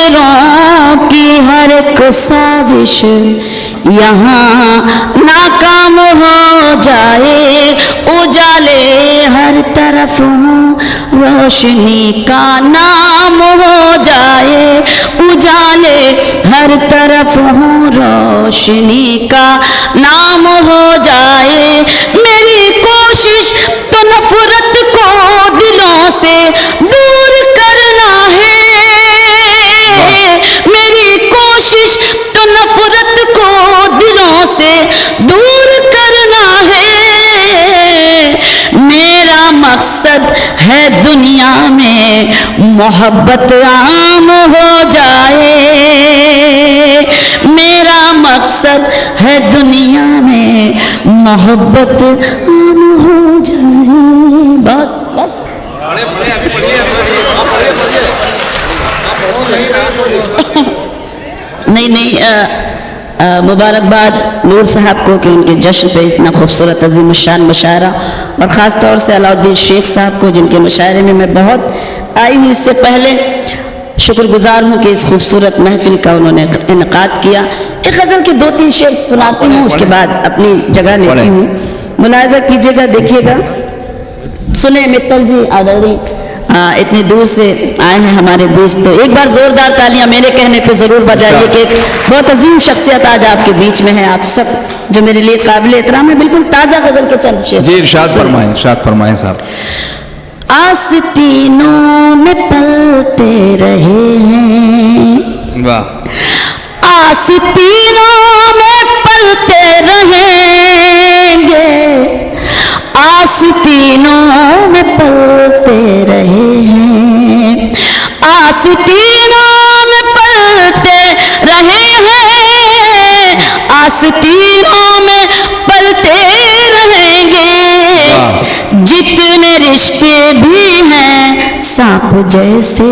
काफिरों की हर एक साजिश यहाँ नाकाम हो जाए, उजाले हर तरफ हो रोशनी का नाम हो जाए, उजाले हर तरफ हो रोशनी का नाम हो जाए। मेरी कोशिश तो नफरत को दिलों से दूर करना है, मेरी कोशिश तो नफरत को दिलों से दूर करना है। मेरा मकसद है दुनिया में मोहब्बत आम हो जाए, मेरा मकसद है दुनिया में मोहब्बत आम हो जाए। बहुत नहीं मुबारकबाद नूर साहब को कि उनके जश्न पे इतना खूबसूरत अजीम शान मुशायरा, और ख़ास तौर से अलाउद्दीन शेख साहब को जिनके मुशायरे में मैं बहुत आई हूँ। इससे पहले शुक्रगुजार हूँ कि इस खूबसूरत महफिल का उन्होंने इनकाद किया। एक गज़ल के 2-3 शेर सुनाती हूँ, उसके बाद अपनी जगह लेती हूँ। मुलाहिज़ा कीजिएगा, देखिएगा, सुने मित्तल जी आदरणीय इतनी दूर से आए हैं हमारे बीच, तो एक बार जोरदार तालियां मेरे कहने पे जरूर बजाइए कि एक बहुत अजीम शख्सियत आज आपके बीच में है। आप सब जो मेरे लिए काबिल एहतराम है। बिल्कुल ताज़ा गजल के चंद शेर। जी इरशाद फरमाएं साहब। आस्तीनों में पलते रहे हैं, वाह, आस्तीनों में पलते रहेंगे, आस्तीनों में पलते रहे हैं, आस्तीनों में पलते रहे हैं, आस्तीनों में पलते रहेंगे। जितने रिश्ते भी हैं सांप जैसे,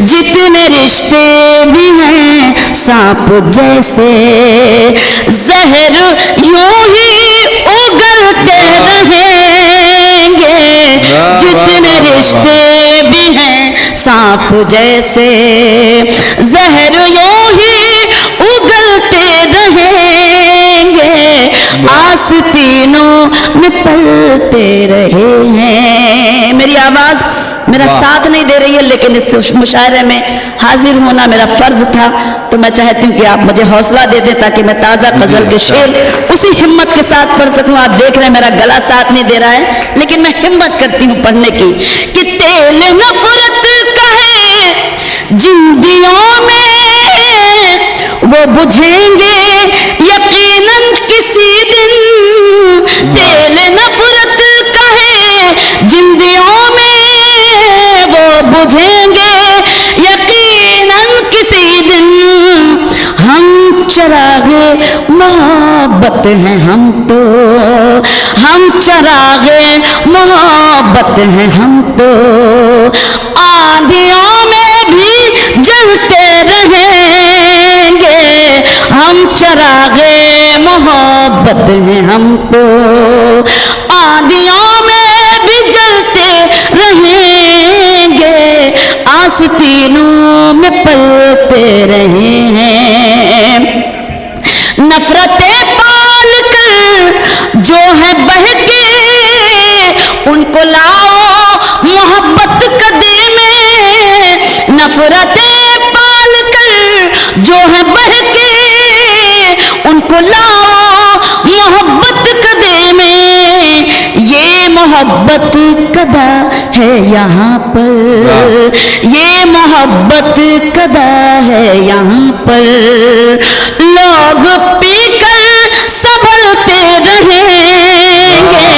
जितने रिश्ते भी हैं सांप जैसे, जहर यूं ही उगलते रहेंगे। जितने रिश्ते भी हैं सांप जैसे, जहर यूं ही उगलते रहेंगे। आस्तीनों में पलते रहे हैं। मेरी आवाज मेरा साथ नहीं दे रही है, लेकिन इस मुशायरे में हाजिर होना मेरा फर्ज था, तो मैं चाहती हूँ कि आप मुझे हौसला दे दें ताकि मैं ताज़ा गजल के शेर उसी हिम्मत के साथ पढ़ सकूँ। आप देख रहे हैं मेरा गला साथ नहीं दे रहा है, लेकिन मैं हिम्मत करती हूँ पढ़ने की। कि तेल नफरत का है जिंदगियों में, वो बुझेंगे यकीनन किसी दिन। तेल नफरत का है जिंदगियों में, वो बुझेंगे यकीनन किसी दिन। हम चरागे मोहब्बत हैं हम तो, हम चरागे मोहब्बत हैं हम तो, आंधियों में भी जलते रहेंगे। हम चरागे मोहब्बत हैं हम तो, आंधियों में भी जलते रहेंगे। आस्तीनों में पलते रहे हैं। नफरतें पाल कर जो है बहके, उनको लाओ मोहब्बत कदे में। नफरतें पाल कर जो है बहके, उनको लाओ मोहब्बत कदे में। ये मोहब्बत कदा है यहाँ पर, ये मोहब्बत कदा है यहाँ पर। लोग पीकर संभलते रहेंगे,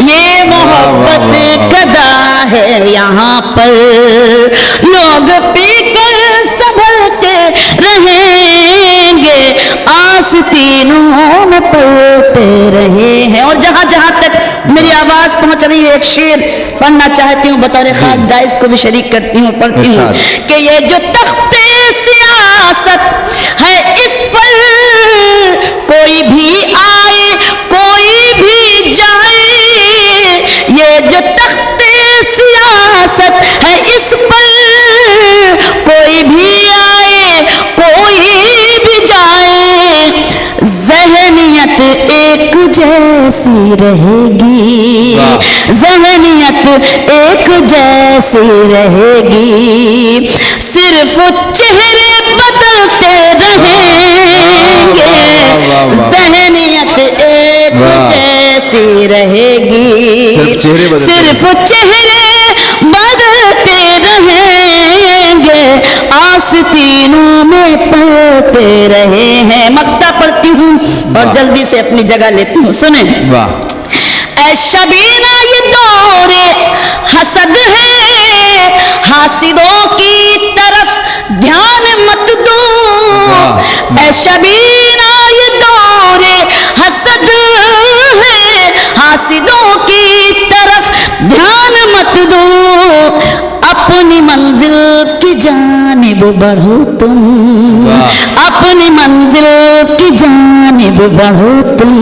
ये मोहब्बत कदा है यहाँ पर। लोग पीकर संभलते रहेंगे, आस्तीनों में पलते रहे हैं। और जहाँ जहाँ तक मेरी आवाज पहुंच रही है, एक शेर पढ़ना चाहती हूँ, बतौर खास दाइस को भी शरीक करती हूँ, पढ़ती हूँ कि ये जो तख्ते सियासत है इस पर कोई भी आए कोई भी जाए। ये जो तख्ते सियासत है इस पर कोई भी जैसी रहेगी, ज़हनियत एक जैसी रहेगी, सिर्फ चेहरे बदलते रहेंगे, ज़हनियत एक जैसी रहेगी, सिर्फ चेहरे बदलते रहेंगे, आस्तीनों में पढ़ते रहे हैं। मक्ता पढ़ती हूँ और जल्दी से अपनी जगह लेती हूँ, सुने। ऐ शबीना ये दौरे हसद है, हासिदों की तरफ ध्यान मत दो। ऐ शबीना ये दौरे हसद है, हासिदों की तरफ ध्यान मत दो, अपनी मंजिल की जानिब बढ़ो तुम, अपनी मंजिल की जानिब बढ़ो तुम,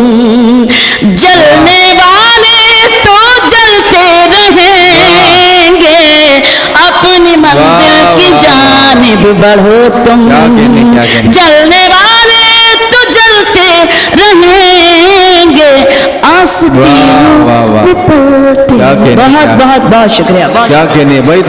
जलने वाले तो जलते रहेंगे, अपनी मंजिल की जानिब बढ़ो तुम, जलने वाले तो जलते रहेंगे, आस्तीनों में पढ़ते। बहुत बहुत बहुत शुक्रिया। क्या कहने भाई।